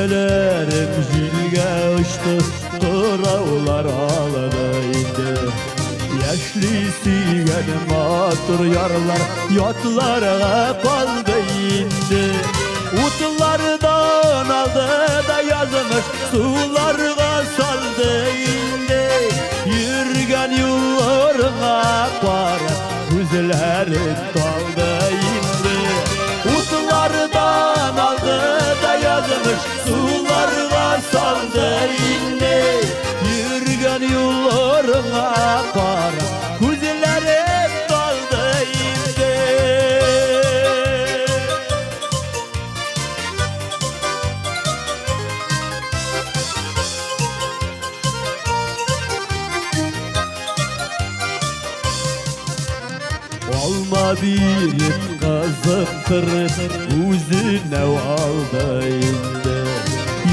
Keşkelerim jilge uçtu, kıravlar ağladı indi. Yaşlı suygen matur yarlar, yotlarga kaldı indi. Utlardan aldı da yazmış, sularga saldı indi. Yürgen yollarına para, gözlerin daldı indi. Utlardan aldı da yazmış, sularga saldı indi. Yürgen yollarına para, gözlerin daldı indi. Alma bir kazıktır, üzüne aldı indi.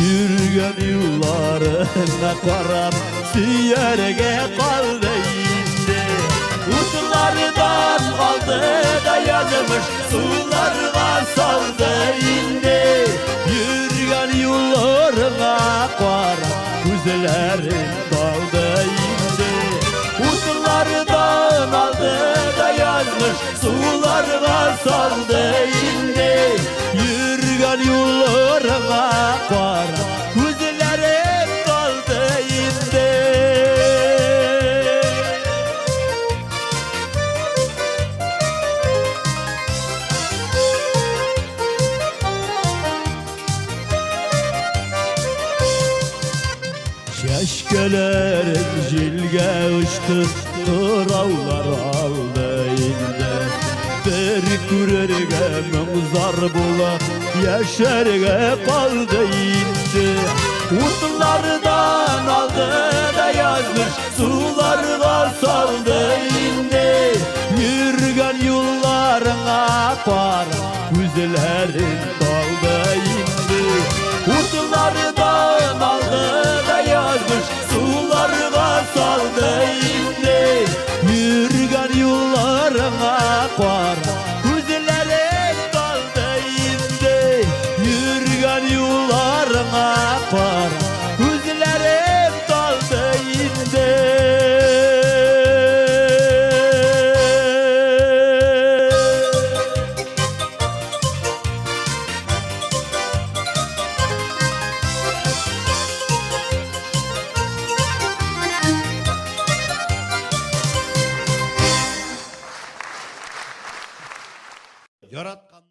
Yürgen yollarına karab, siyerge kaldı indi. Utlardan aldı da yazmış, sularga saldı indi. Yürgen yollarına karab, gözlerin daldı indi. Utlardan aldı da yazmış, sularga saldı indi. Yürgen yollarına para, gözlerim kaldı indi. Keşkelerim jilge uçtu, kıravlar aldı indi. Bir kürerge münzar bula, yaşarge kaldı indi. Utlardan aldı da yazmış, sularga saldı indi. Yürgen yollarına para, gözlerin daldı indi. Utlardan aldı da yazmış, sularga saldı indi. Yürgen yollarına para, gözlerin daldı indi. Yürgen yollarına para, gözlerin daldı indi. Yaratkan